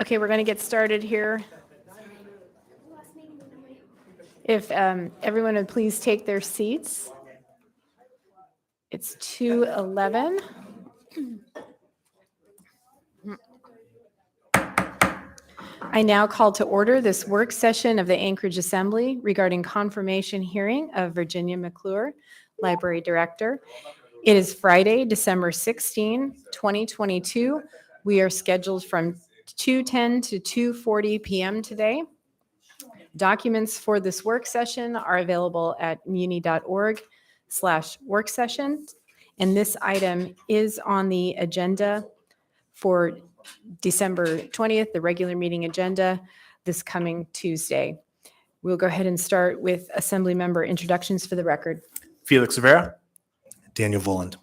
Okay, we're going to get started here. If everyone would please take their seats. It's 2:11. I now call to order this work session of the Anchorage Assembly regarding confirmation hearing of Virginia McClure, Library Director. It is Friday, December 16, 2022. We are scheduled from 2:10 to 2:40 p.m. today. Documents for this work session are available at muni.org/worksession. And this item is on the agenda for December 20th, the regular meeting agenda, this coming Tuesday. We'll go ahead and start with Assembly member introductions for the record. Felix Rivera. Daniel Voland.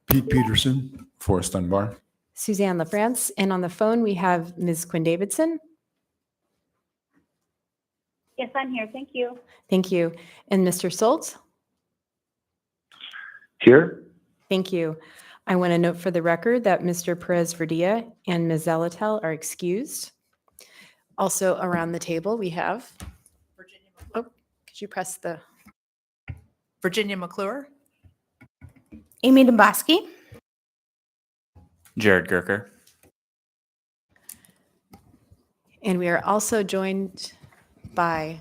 Pete Peterson. Forrest Dunbar. Suzanne LaFrance. And on the phone, we have Ms. Quinn Davidson. Yes, I'm here. Thank you. Thank you. And Mr. Soltz. Here. Thank you. I want to note for the record that Mr. Perez-Verdia and Ms. Zalatel are excused. Also around the table, we have Virginia Oh, could you press the... Virginia McClure. Amy Domboski. Jared Gerker. And we are also joined by...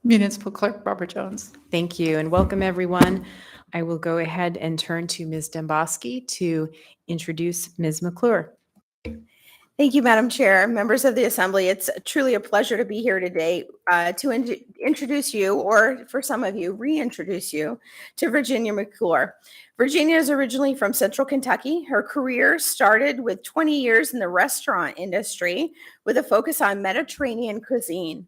Municipal Clerk Barbara Jones. Thank you, and welcome, everyone. I will go ahead and turn to Ms. Domboski to introduce Ms. McClure. Thank you, Madam Chair, members of the Assembly. It's truly a pleasure to be here today to introduce you, or for some of you, reintroduce you to Virginia McClure. Virginia is originally from Central Kentucky. Her career started with 20 years in the restaurant industry with a focus on Mediterranean cuisine.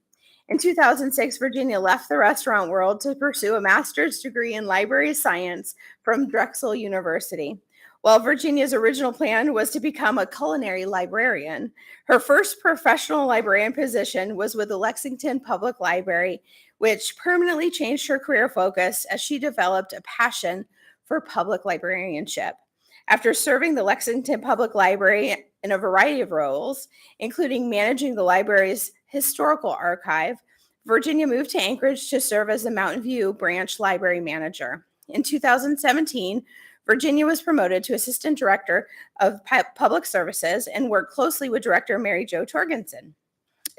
In 2006, Virginia left the restaurant world to pursue a master's degree in library science from Drexel University. While Virginia's original plan was to become a culinary librarian, her first professional librarian position was with the Lexington Public Library, which permanently changed her career focus as she developed a passion for public librarianship. After serving the Lexington Public Library in a variety of roles, including managing the library's historical archive, Virginia moved to Anchorage to serve as the Mountain View branch library manager. In 2017, Virginia was promoted to Assistant Director of Public Services and worked closely with Director Mary Jo Torgensen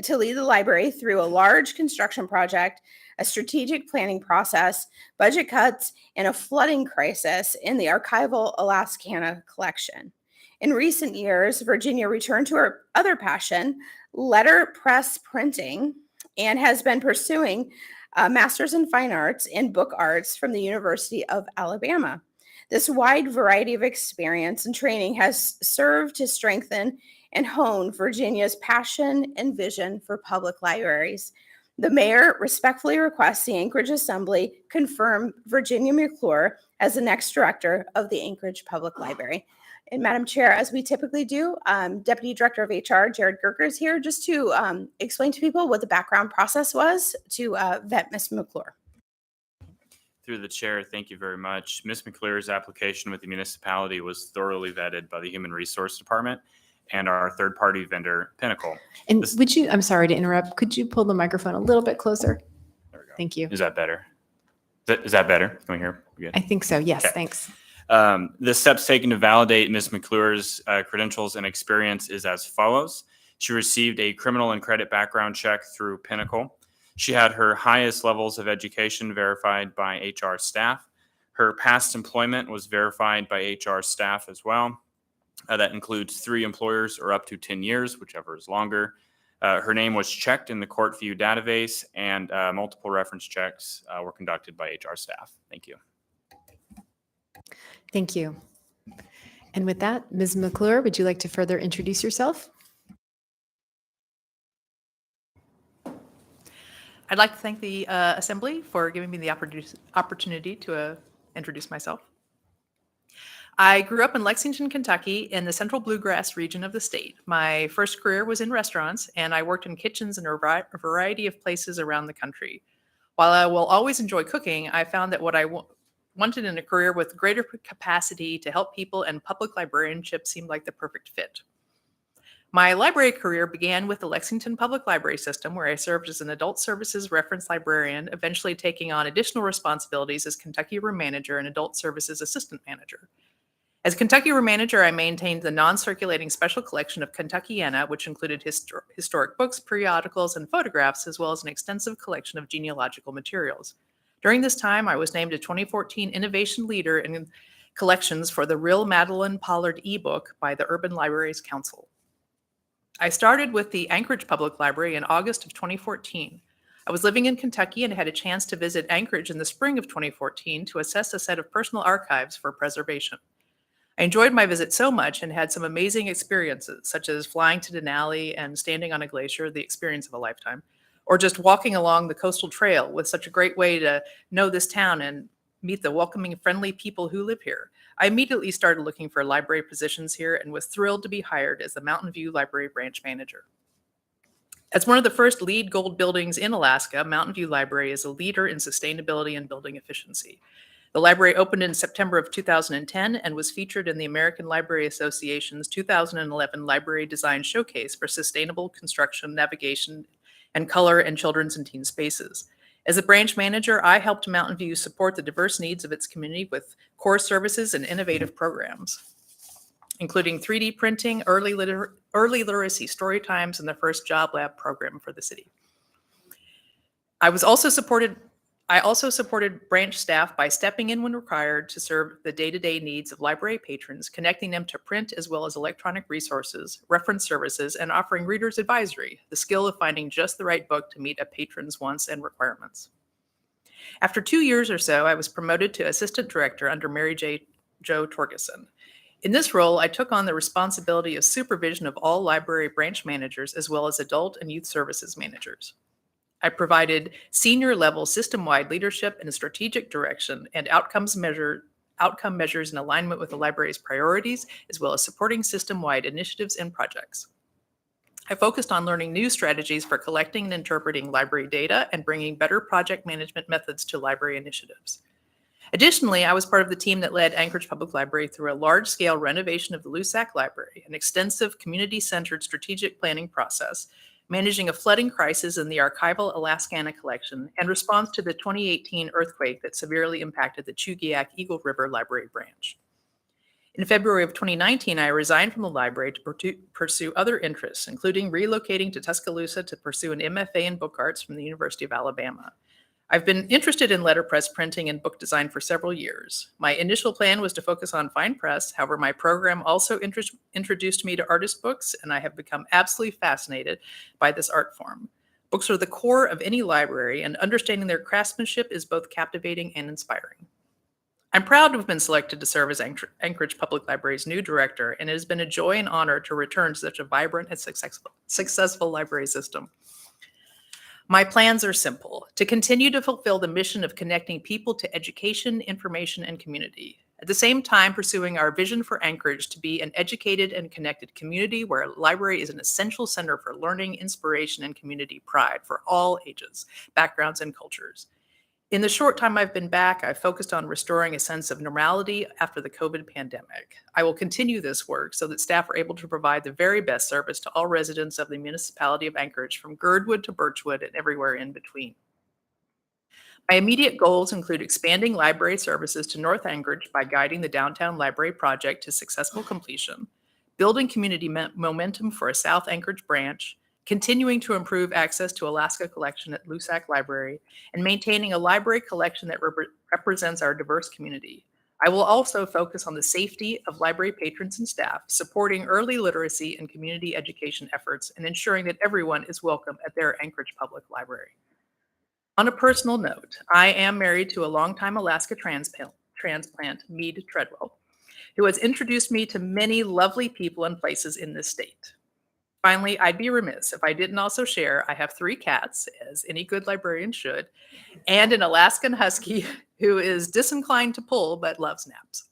to lead the library through a large construction project, a strategic planning process, budget cuts, and a flooding crisis in the archival Alaskan collection. In recent years, Virginia returned to her other passion, letterpress printing, and has been pursuing a master's in fine arts and book arts from the University of Alabama. This wide variety of experience and training has served to strengthen and hone Virginia's passion and vision for public libraries. The mayor respectfully requests the Anchorage Assembly confirm Virginia McClure as the next director of the Anchorage Public Library. And Madam Chair, as we typically do, Deputy Director of HR, Jared Gerker, is here just to explain to people what the background process was to vet Ms. McClure. Through the chair, thank you very much. Ms. McClure's application with the municipality was thoroughly vetted by the Human Resource Department and our third-party vendor, Pinnacle. And would you, I'm sorry to interrupt, could you pull the microphone a little bit closer? There we go. Thank you. Is that better? Is that better? Can we hear? Good. I think so, yes, Okay. thanks. The steps taken to validate Ms. McClure's credentials and experience is as follows. She received a criminal and credit background check through Pinnacle. She had her highest levels of education verified by HR staff. Her past employment was verified by HR staff as well. That includes 3 employers or up to 10 years, whichever is longer. Her name was checked in the Court View database, and multiple reference checks were conducted by HR staff. Thank you. Thank you. And with that, Ms. McClure, would you like to further introduce yourself? I'd like to thank the Assembly for giving me the opportunity to introduce myself. I grew up in Lexington, Kentucky, in the central bluegrass region of the state. My first career was in restaurants, and I worked in kitchens in a variety of places around the country. While I will always enjoy cooking, I found that what I wanted in a career with greater capacity to help people and public librarianship seemed like the perfect fit. My library career began with the Lexington Public Library System, where I served as an adult services reference librarian, eventually taking on additional responsibilities as Kentucky Room Manager and Adult Services Assistant Manager. As Kentucky Room Manager, I maintained the non-circulating special collection of Kentuckiana, which included historic books, periodicals, and photographs, as well as an extensive collection of genealogical materials. During this time, I was named a 2014 Innovation Leader in Collections for the Real Madeline Pollard ebook by the Urban Libraries Council. I started with the Anchorage Public Library in August of 2014. I was living in Kentucky and had a chance to visit Anchorage in the spring of 2014 to assess a set of personal archives for preservation. I enjoyed my visit so much and had some amazing experiences, such as flying to Denali and standing on a glacier, the experience of a lifetime, or just walking along the coastal trail with such a great way to know this town and meet the welcoming, friendly people who live here. I immediately started looking for library positions here and was thrilled to be hired as the Mountain View Library Branch Manager. As one of the first LEED Gold buildings in Alaska, Mountain View Library is a leader in sustainability and building efficiency. The library opened in September of 2010 and was featured in the American Library Association's 2011 Library Design Showcase for Sustainable Construction, Navigation, and Color in Children's and Teen Spaces. As a branch manager, I helped Mountain View support the diverse needs of its community with core services and innovative programs, including 3D printing, early literacy story times, and the first job lab program for the city. I also supported branch staff by stepping in when required to serve the day-to-day needs of library patrons, connecting them to print as well as electronic resources, reference services, and offering readers advisory, the skill of finding just the right book to meet a patron's wants and requirements. After 2 years or so, I was promoted to assistant director under Mary Jo Torgeson. In this role, I took on the responsibility of supervision of all library branch managers as well as adult and youth services managers. I provided senior-level system-wide leadership and strategic direction and outcome measures in alignment with the library's priorities, as well as supporting system-wide initiatives and projects. I focused on learning new strategies for collecting and interpreting library data and bringing better project management methods to library initiatives. Additionally, I was part of the team that led Anchorage Public Library through a large-scale renovation of the Lusac Library, an extensive community-centered strategic planning process, managing a flooding crisis in the archival Alaskana collection, and response to the 2018 earthquake that severely impacted the Chugiak Eagle River Library branch. In February of 2019, I resigned from the library to pursue other interests, including relocating to Tuscaloosa to pursue an MFA in book arts from the University of Alabama. I've been interested in letterpress printing and book design for several years. My initial plan was to focus on fine press. However, my program also introduced me to artist books, and I have become absolutely fascinated by this art form. Books are the core of any library, and understanding their craftsmanship is both captivating and inspiring. I'm proud to have been selected to serve as Anchorage Public Library's new director, and it has been a joy and honor to return to such a vibrant and successful library system. My plans are simple: to continue to fulfill the mission of connecting people to education, information, and community. At the same time, pursuing our vision for Anchorage to be an educated and connected community where a library is an essential center for learning, inspiration, and community pride for all ages, backgrounds, and cultures. In the short time I've been back, I've focused on restoring a sense of normality after the COVID pandemic. I will continue this work so that staff are able to provide the very best service to all residents of the municipality of Anchorage, from Girdwood to Birchwood and everywhere in between. My immediate goals include expanding library services to North Anchorage by guiding the Downtown Library Project to successful completion, building community momentum for a South Anchorage branch, continuing to improve access to Alaska collection at Lusac Library, and maintaining a library collection that represents our diverse community. I will also focus on the safety of library patrons and staff, supporting early literacy and community education efforts, and ensuring that everyone is welcome at their Anchorage Public Library. On a personal note, I am married to a longtime Alaska transplant, Meade Treadwell, who has introduced me to many lovely people and places in this state. Finally, I'd be remiss if I didn't also share I have 3 cats, as any good librarian should, and an Alaskan Husky who is disinclined to pull but loves naps.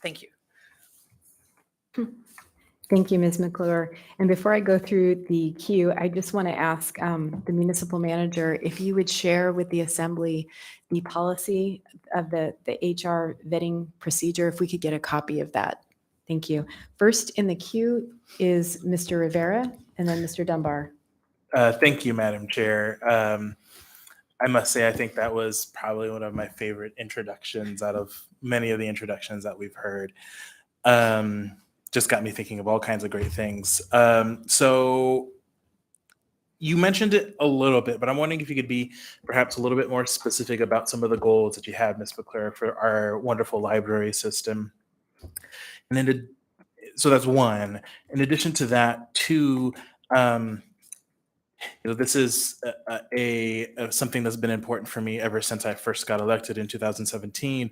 Thank you. Thank you, Ms. McClure. And before I go through the queue, I just want to ask the municipal manager if you would share with the assembly the policy of the HR vetting procedure, if we could get a copy of that. Thank you. First in the queue is Mr. Rivera and then Mr. Dunbar. Thank you, Madam Chair. I must say, I think that was probably one of my favorite introductions out of many of the introductions that we've heard. Just got me thinking of all kinds of great things. So you mentioned it a little bit, but I'm wondering if you could be perhaps a little bit more specific about some of the goals that you have, Ms. McClure, for our wonderful library system. And then, so that's one. In addition to that, two, this is something that's been important for me ever since I first got elected in 2017,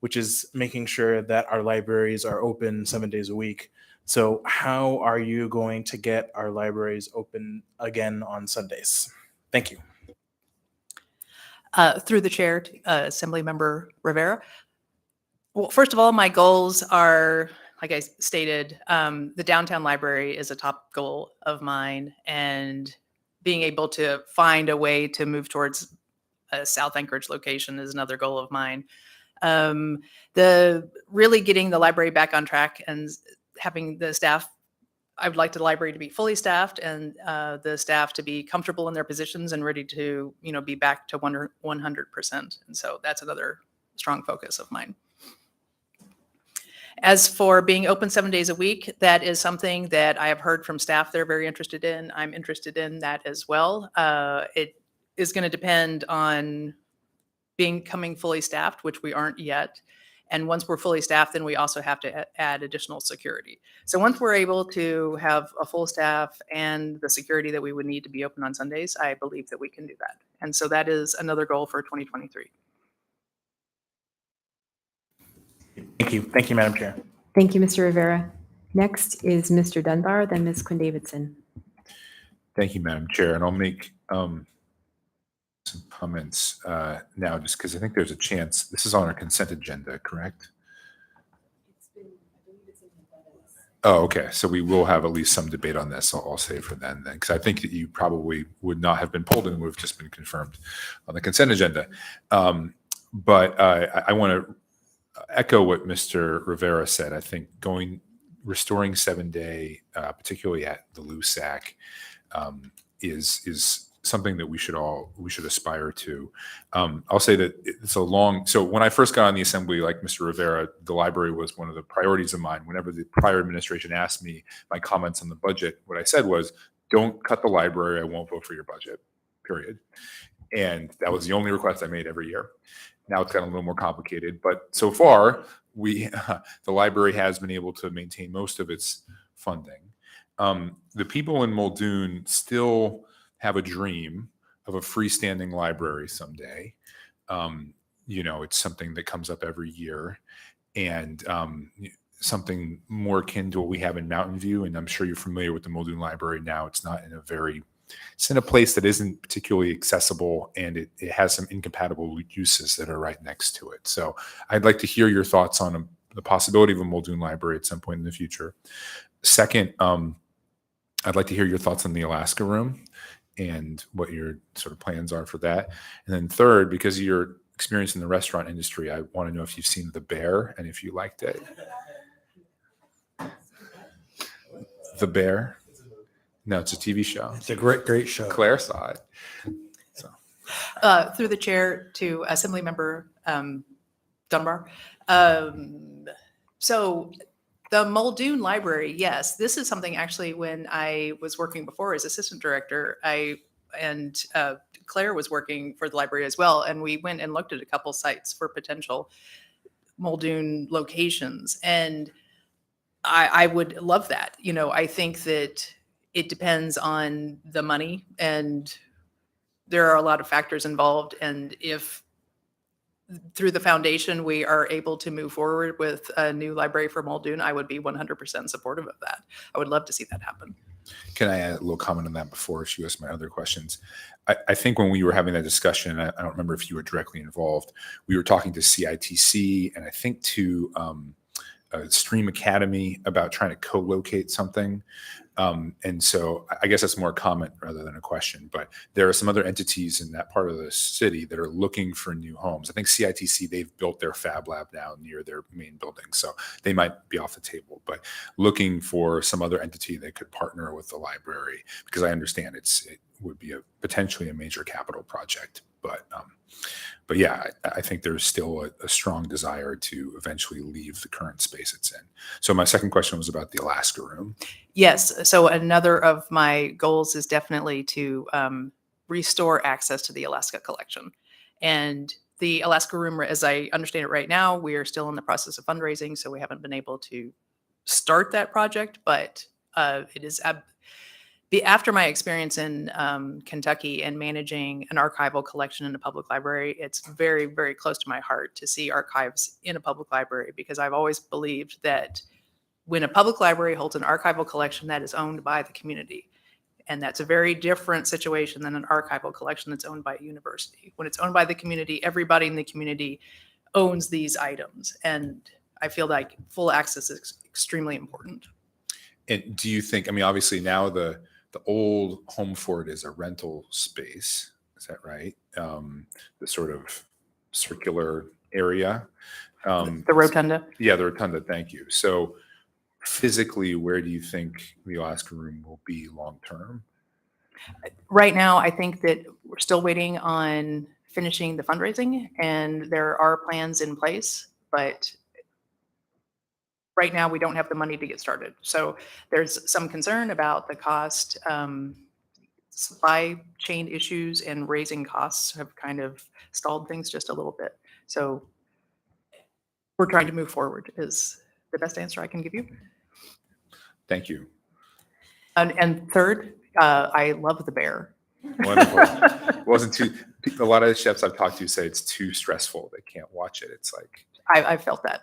which is making sure that our libraries are open 7 days a week. So how are you going to get our libraries open again on Sundays? Thank you. Through the chair, Assembly Member Rivera. Well, first of all, my goals are, like I stated, the downtown library is a top goal of mine, and being able to find a way to move towards a South Anchorage location is another goal of mine. The really getting the library back on track and having the staff, I would like the library to be fully staffed and the staff to be comfortable in their positions and ready to, be back to 100%. And so that's another strong focus of mine. As for being open 7 days a week, that is something that I have heard from staff they're very interested in. I'm interested in that as well. It is going to depend on becoming fully staffed, which we aren't yet. And once we're fully staffed, then we also have to add additional security. So once we're able to have a full staff and the security that we would need to be open on Sundays, I believe that we can do that. And so that is another goal for 2023. Thank you. Thank you, Madam Chair. Thank you, Mr. Rivera. Next is Mr. Dunbar, then Ms. Quinn Davidson. Thank you, Madam Chair. And I'll make some comments now, just because I think there's a chance. This is on our consent agenda, correct? Oh, okay. So we will have at least some debate on this. I'll say for then, because I think that you probably would not have been pulled and would have just been confirmed on the consent agenda. But I want to echo what Mr. Rivera said. I think restoring 7 day, particularly at the LUSAC, is something that we should aspire to. I'll say that so when I first got on the assembly, like Mr. Rivera, the library was one of the priorities of mine. Whenever the prior administration asked me my comments on the budget, what I said was, don't cut the library. I won't vote for your budget, period. And that was the only request I made every year. Now it's gotten a little more complicated, but so far the library has been able to maintain most of its funding. The people in Muldoon still have a dream of a freestanding library someday. It's something that comes up every year, and something more akin to what we have in Mountain View. And I'm sure you're familiar with the Muldoon Library now. It's in a place that isn't particularly accessible, and it has some incompatible uses that are right next to it. So I'd like to hear your thoughts on the possibility of a Muldoon Library at some point in the future. Second, I'd like to hear your thoughts on the Alaska Room and what your sort of plans are for that. And then third, because of your experience in the restaurant industry, I want to know if you've seen The Bear and if you liked it. The Bear? No, it's a TV show. It's a great show. Claire saw it. So. Through the chair to Assembly Member Dunbar. So the Muldoon Library, yes, this is something actually when I was working before as assistant director, and Claire was working for the library as well. And we went and looked at a couple sites for potential Muldoon locations. And I would love that. I think that it depends on the money, and there are a lot of factors involved. And if through the foundation we are able to move forward with a new library for Muldoon, I would be 100% supportive of that. I would love to see that happen. Can I add a little comment on that before she asks my other questions? I think when we were having that discussion, I don't remember if you were directly involved, we were talking to CITC and I think to Stream Academy about trying to co-locate something. And so I guess that's more a comment rather than a question, but there are some other entities in that part of the city that are looking for new homes. I think CITC, they've built their Fab Lab now near their main building, so they might be off the table, but looking for some other entity that could partner with the library, because I understand it would be potentially a major capital project. But yeah, I think there's still a strong desire to eventually leave the current space it's in. So my second question was about the Alaska room. Yes. So another of my goals is definitely to restore access to the Alaska collection. And the Alaska room, as I understand it right now, we are still in the process of fundraising, so we haven't been able to start that project. But it is after my experience in Kentucky and managing an archival collection in a public library, it's very, very close to my heart to see archives in a public library, because I've always believed that when a public library holds an archival collection, that is owned by the community. And that's a very different situation than an archival collection that's owned by a university. When it's owned by the community, everybody in the community owns these items. And I feel like full access is extremely important. And do you think, I mean, obviously now the old home fort is a rental space. Is that right? The sort of circular area. The rotunda. Yeah, the rotunda. Thank you. So physically, where do you think the Alaska room will be long term? Right now, I think that we're still waiting on finishing the fundraising, and there are plans in place, but right now we don't have the money to get started. So there's some concern about the cost. Supply chain issues and raising costs have kind of stalled things just a little bit. So we're trying to move forward is the best answer I can give you. Thank you. And third, I love the bear. Wonderful. It wasn't too. A lot of the chefs I've talked to say it's too stressful. They can't watch it. It's like I felt that.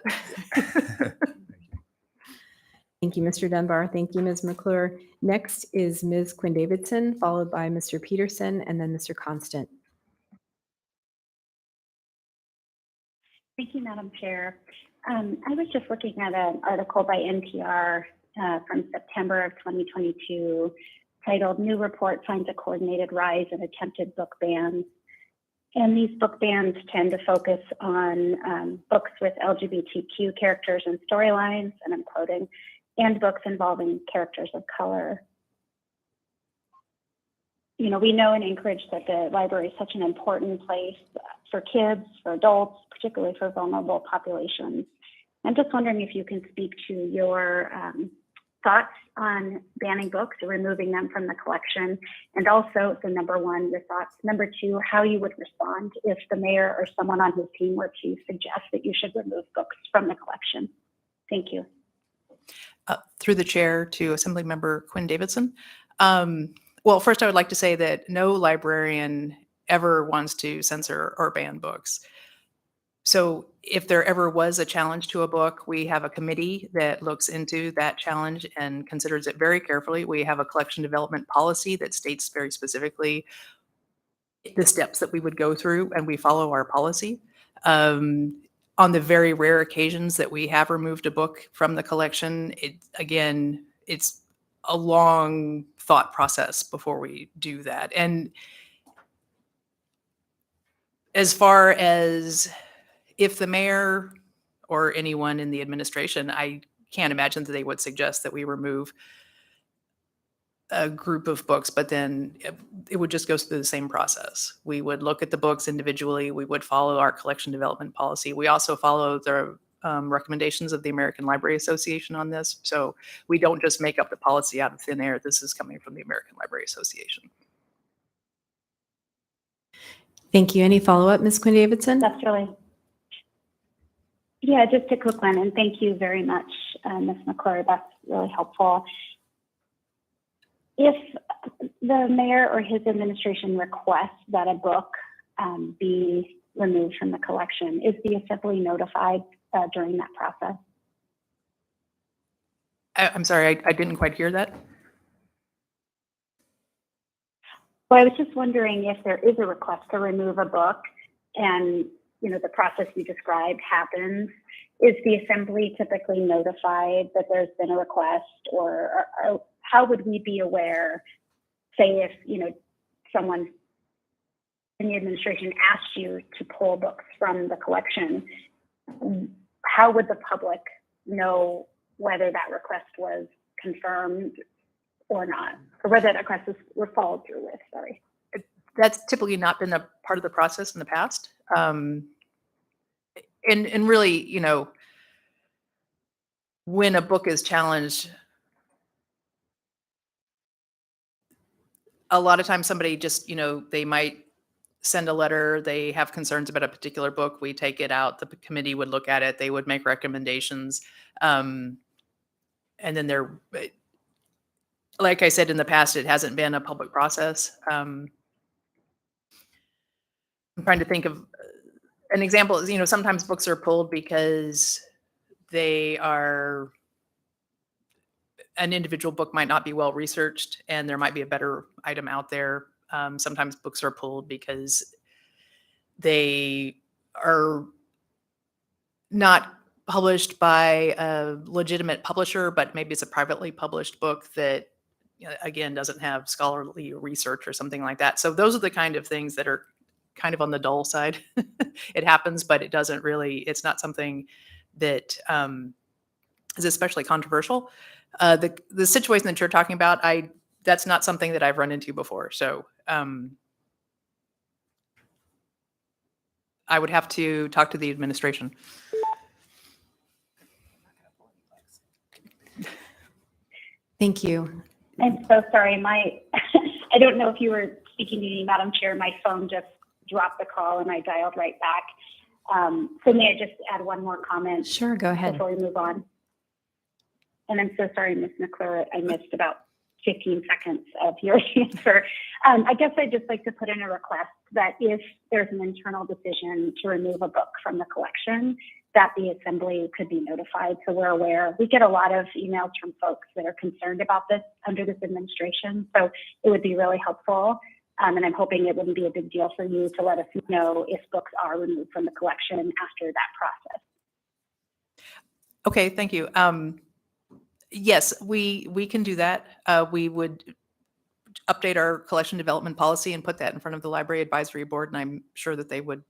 Thank you, Mr. Dunbar. Thank you, Ms. McClure. Next is Ms. Quinn Davidson, followed by Mr. Peterson, and then Mr. Constant. Thank you, Madam Chair. I was just looking at an article by NPR from September of 2022 titled "New Report Finds a Coordinated Rise in Attempted Book Bans." And these book bans tend to focus on books with LGBTQ characters and storylines, and I'm quoting, and books involving characters of color. You know, we know in Anchorage that the library is such an important place for kids, for adults, particularly for vulnerable populations. I'm just wondering if you can speak to your thoughts on banning books or removing them from the collection, and also, so number one, your thoughts. Number two, how you would respond if the mayor or someone on his team were to suggest that you should remove books from the collection. Thank you. Through the chair to Assembly Member Quinn Davidson. Well, first I would like to say that no librarian ever wants to censor or ban books. So if there ever was a challenge to a book, we have a committee that looks into that challenge and considers it very carefully. We have a collection development policy that states very specifically the steps that we would go through, and we follow our policy. On the very rare occasions that we have removed a book from the collection, it's a long thought process before we do that. And as far as if the mayor or anyone in the administration, I can't imagine that they would suggest that we remove a group of books, but then it would just go through the same process. We would look at the books individually. We would follow our collection development policy. We also follow the recommendations of the American Library Association on this. So we don't just make up the policy out of thin air. This is coming from the American Library Association. Thank you. Any follow-up, Ms. Quinn Davidson? That's really, yeah, just a quick one, and thank you very much, Ms. McClure. That's really helpful. If the mayor or his administration requests that a book be removed from the collection, is the assembly notified during that process? I'm sorry, I didn't quite hear that. Well, I was just wondering if there is a request to remove a book and the process you described happens, is the assembly typically notified that there's been a request, or how would we be aware, say if, someone in the administration asked you to pull books from the collection, how would the public know whether that request was confirmed or not, or whether that request was followed through with? Sorry. That's typically not been a part of the process in the past. And really, when a book is challenged, a lot of times somebody just, they might send a letter, they have concerns about a particular book, we take it out, the committee would look at it, they would make recommendations. And then like I said, in the past, it hasn't been a public process. I'm trying to think of an example. Is, sometimes books are pulled because an individual book might not be well researched and there might be a better item out there. Sometimes books are pulled because they are not published by a legitimate publisher, but maybe it's a privately published book that, again, doesn't have scholarly research or something like that. So those are the kind of things that are kind of on the dull side. It happens, but it's not something that is especially controversial. The situation that you're talking about, that's not something that I've run into before. So I would have to talk to the administration. Thank you. I'm so sorry. I don't know if you were speaking to me, Madam Chair. My phone just dropped the call and I dialed right back. So may I just add one more comment? Sure, go ahead. Before we move on? And I'm so sorry, Ms. McClure, I missed about 15 seconds of your answer. I guess I'd just like to put in a request that if there's an internal decision to remove a book from the collection, that the assembly could be notified so we're aware. We get a lot of emails from folks that are concerned about this under this administration, so it would be really helpful. And I'm hoping it wouldn't be a big deal for you to let us know if books are removed from the collection after that process. Okay, thank you. Yes, we can do that. We would update our collection development policy and put that in front of the Library Advisory Board, and I'm sure that they would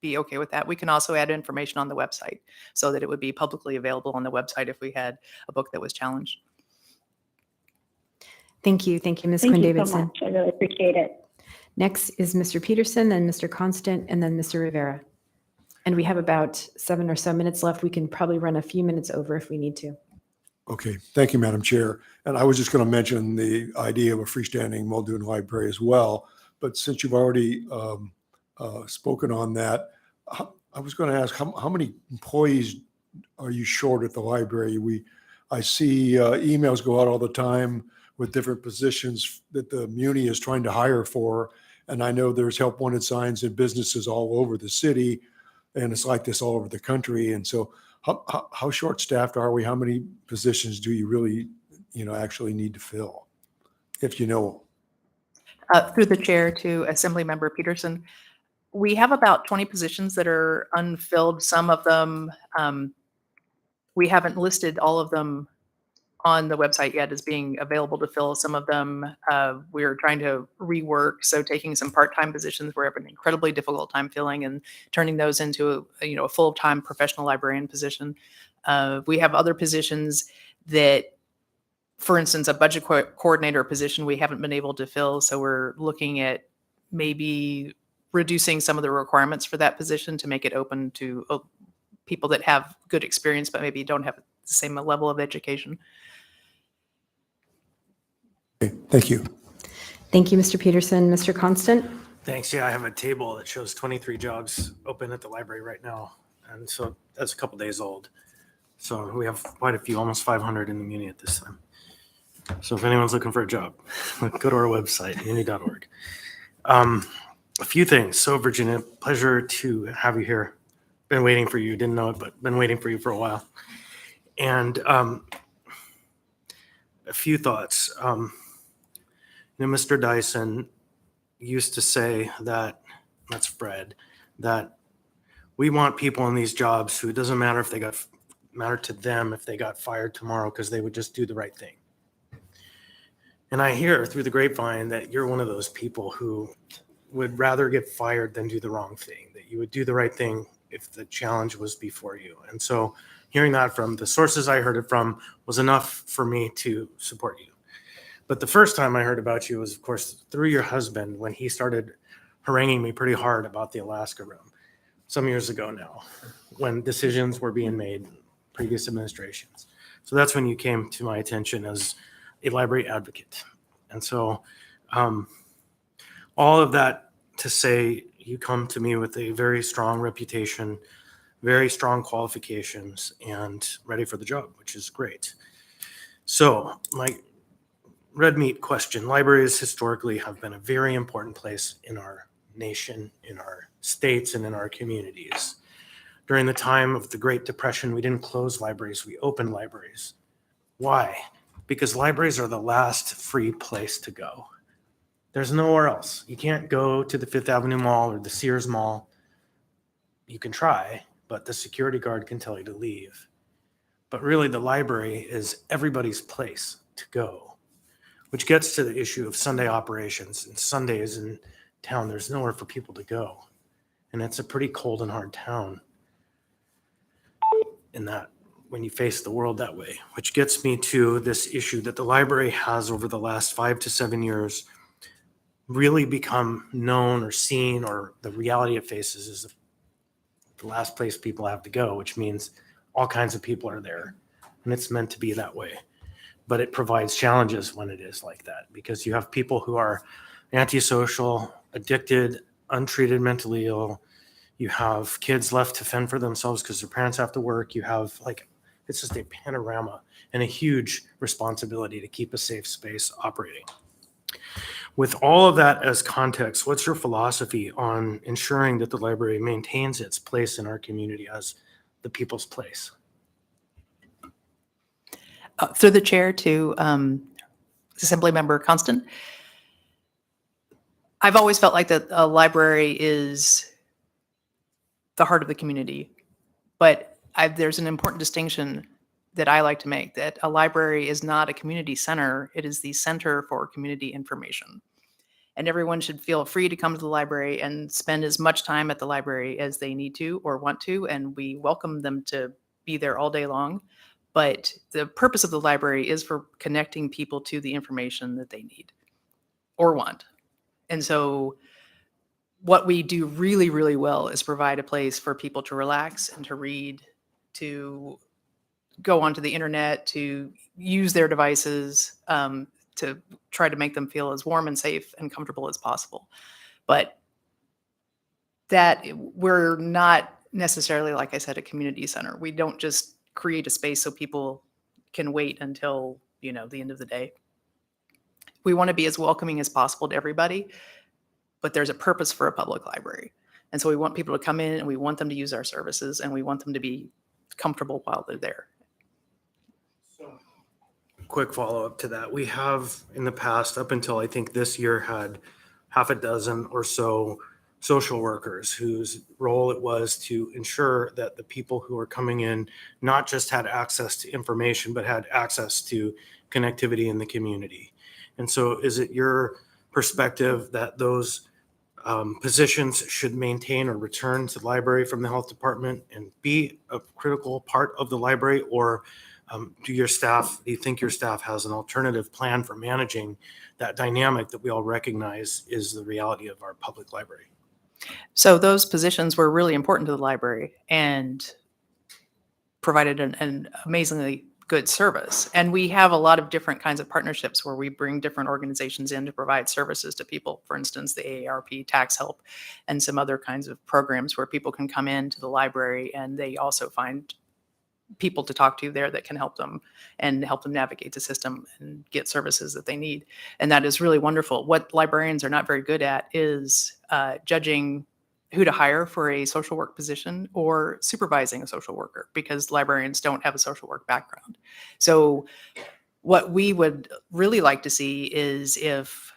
be okay with that. We can also add information on the website so that it would be publicly available on the website if we had a book that was challenged. Thank you. Thank you, Ms. Thank Quinn you so Davidson. much. I really appreciate it. Next is Mr. Peterson, then Mr. Constant, and then Mr. Rivera. And we have about 7 or so minutes left. We can probably run a few minutes over if we need to. Okay, thank you, Madam Chair. And I was just going to mention the idea of a freestanding Muldoon Library as well. But since you've already spoken on that, I was going to ask, how many employees are you short at the library? I see emails go out all the time with different positions that the Muni is trying to hire for. And I know there's help wanted signs in businesses all over the city, and it's like this all over the country. And so how short-staffed are we? How many positions do you really, actually need to fill, if you know? Through the chair to Assembly Member Peterson, we have about 20 positions that are unfilled. Some of them, we haven't listed all of them on the website yet as being available to fill. Some of them we're trying to rework. So taking some part-time positions we're having an incredibly difficult time filling and turning those into a full-time professional librarian position. We have other positions that, for instance, a budget coordinator position we haven't been able to fill. So we're looking at maybe reducing some of the requirements for that position to make it open to people that have good experience but maybe don't have the same level of education. Okay, thank you. Thank you, Mr. Peterson. Mr. Constant? Thanks. Yeah, I have a table that shows 23 jobs open at the library right now. And so that's a couple days old. So we have quite a few, almost 500 in the Muni at this time. So if anyone's looking for a job, go to our website, muni.org. A few things. So Virginia, pleasure to have you here. Been waiting for you. Didn't know it, but been waiting for you for a while. And a few thoughts. Mr. Dyson used to say that, that's Fred, that We want people in these jobs who it doesn't matter if they matter to them if they got fired tomorrow, because they would just do the right thing. And I hear through the grapevine that you're one of those people who would rather get fired than do the wrong thing, that you would do the right thing if the challenge was before you. And so hearing that from the sources I heard it from was enough for me to support you. But the first time I heard about you was, of course, through your husband, when he started haranguing me pretty hard about the Alaska room some years ago now, when decisions were being made in previous administrations. So that's when you came to my attention as a library advocate. And so all of that to say, you come to me with a very strong reputation, very strong qualifications, and ready for the job, which is great. So my red meat question: libraries historically have been a very important place in our nation, in our states, and in our communities. During the time of the Great Depression, we didn't close libraries, we opened libraries. Why? Because libraries are the last free place to go. There's nowhere else. You can't go to the Fifth Avenue Mall or the Sears Mall. You can try, but the security guard can tell you to leave. But really, the library is everybody's place to go, which gets to the issue of Sunday operations. And Sundays in town, there's nowhere for people to go. And it's a pretty cold and hard town in that when you face the world that way, which gets me to this issue that the library has over the last 5 to 7 years really become known or seen, or the reality it faces is the last place people have to go, which means all kinds of people are there. And it's meant to be that way. But it provides challenges when it is like that, because you have people who are antisocial, addicted, untreated, mentally ill. You have kids left to fend for themselves because their parents have to work. You have it's just a panorama and a huge responsibility to keep a safe space operating. With all of that as context, what's your philosophy on ensuring that the library maintains its place in our community as the people's place? Through the chair to Assembly Member Constant, I've always felt like that a library is the heart of the community, but there's an important distinction that I like to make, that a library is not a community center. It is the center for community information. And everyone should feel free to come to the library and spend as much time at the library as they need to or want to, and we welcome them to be there all day long. But the purpose of the library is for connecting people to the information that they need or want. And so what we do really, really well is provide a place for people to relax and to read, to go onto the internet, to use their devices, to try to make them feel as warm and safe and comfortable as possible. But that we're not necessarily, like I said, a community center. We don't just create a space so people can wait until, the end of the day. We want to be as welcoming as possible to everybody, but there's a purpose for a public library. And so we want people to come in and we want them to use our services and we want them to be comfortable while they're there. Quick follow-up to that. We have in the past, up until I think this year, had half a dozen or so social workers whose role it was to ensure that the people who are coming in not just had access to information, but had access to connectivity in the community. And so is it your perspective that those positions should maintain or return to the library from the health department and be a critical part of the library? Or do you think your staff has an alternative plan for managing that dynamic that we all recognize is the reality of our public library? So those positions were really important to the library and provided an amazingly good service. And we have a lot of different kinds of partnerships where we bring different organizations in to provide services to people. For instance, the AARP tax help and some other kinds of programs where people can come into the library and they also find people to talk to there that can help them and help them navigate the system and get services that they need. And that is really wonderful. What librarians are not very good at is judging who to hire for a social work position or supervising a social worker, because librarians don't have a social work background. So what we would really like to see is if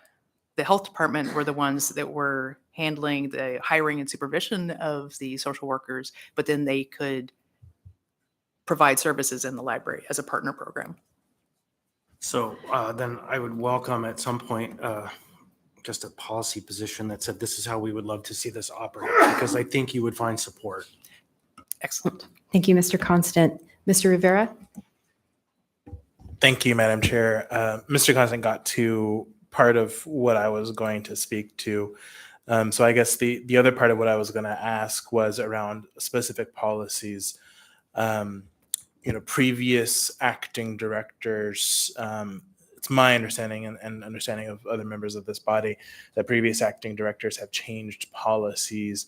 the health department were the ones that were handling the hiring and supervision of the social workers, but then they could provide services in the library as a partner program. So then I would welcome at some point just a policy position that said this is how we would love to see this operate, because I think you would find support. Excellent. Thank you, Mr. Constant. Mr. Rivera? Thank you, Madam Chair. Mr. Constant got to part of what I was going to speak to. So I guess the other part of what I was going to ask was around specific policies. Previous acting directors, it's my understanding and understanding of other members of this body that previous acting directors have changed policies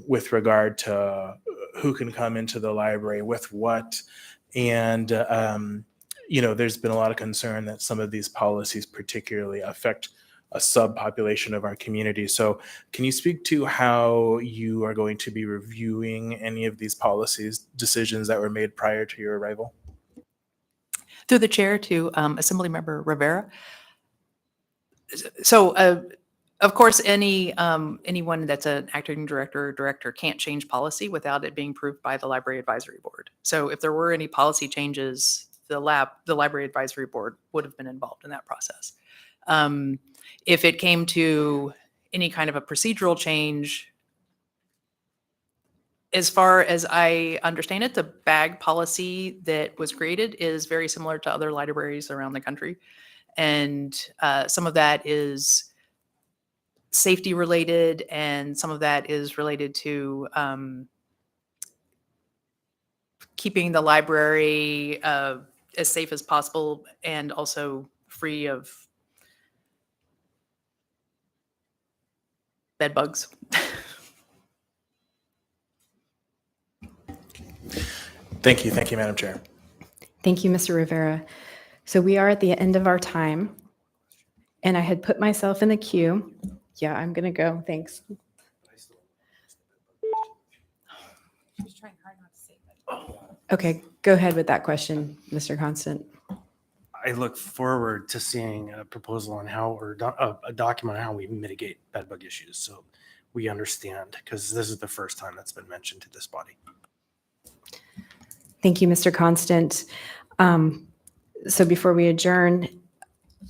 with regard to who can come into the library with what. And, there's been a lot of concern that some of these policies particularly affect a subpopulation of our community. So can you speak to how you are going to be reviewing any of these policies, decisions that were made prior to your arrival? Through the chair to Assemblymember Rivera. So, of course, anyone that's an acting director or director can't change policy without it being approved by the Library Advisory Board. So if there were any policy changes, the Library Advisory Board would have been involved in that process. If it came to any kind of a procedural change, as far as I understand it, the bag policy that was created is very similar to other libraries around the country. And some of that is safety related, and some of that is related to keeping the library as safe as possible and also free of bed bugs. Thank you, Madam Chair. Thank you, Mr. Rivera. So we are at the end of our time, and I had put myself in the queue. Yeah, I'm going to go. Thanks. Okay, go ahead with that question, Mr. Constant. I look forward to seeing a proposal on how, or a document on how we mitigate bed bug issues. So we understand, because this is the first time that's been mentioned to this body. Thank you, Mr. Constant. So before we adjourn,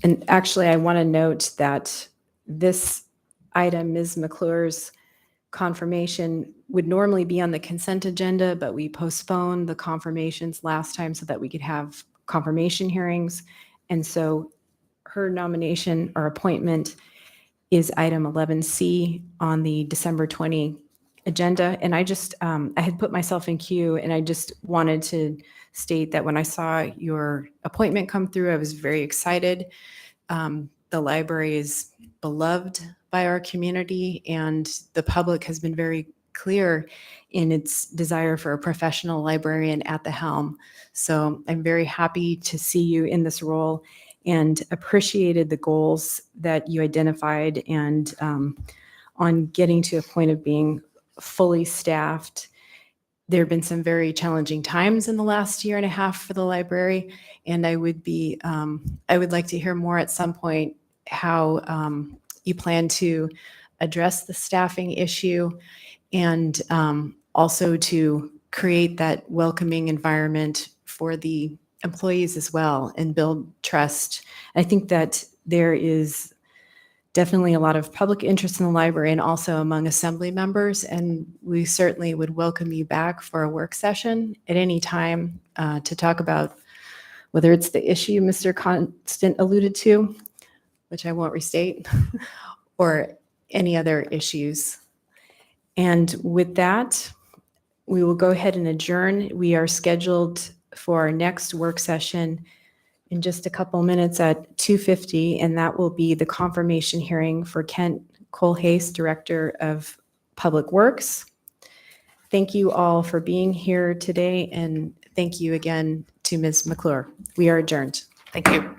and actually I want to note that this item, Ms. McClure's confirmation, would normally be on the consent agenda, but we postponed the confirmations last time so that we could have confirmation hearings. And so her nomination or appointment is item 11C on the December 20 agenda. And I just, I had put myself in queue, and I just wanted to state that when I saw your appointment come through, I was very excited. The library is beloved by our community, and the public has been very clear in its desire for a professional librarian at the helm. So I'm very happy to see you in this role and appreciated the goals that you identified, and on getting to a point of being fully staffed. There have been some very challenging times in the last year and a half for the library, and I would like to hear more at some point how you plan to address the staffing issue, and also to create that welcoming environment for the employees as well and build trust. I think that there is definitely a lot of public interest in the library and also among assembly members, and we certainly would welcome you back for a work session at any time to talk about whether it's the issue Mr. Constant alluded to, which I won't restate, or any other issues. And with that, we will go ahead and adjourn. We are scheduled for our next work session in just a couple minutes at 2:50, and that will be the confirmation hearing for Kent Colhase, Director of Public Works. Thank you all for being here today, and thank you again to Ms. McClure. We are adjourned. Thank you.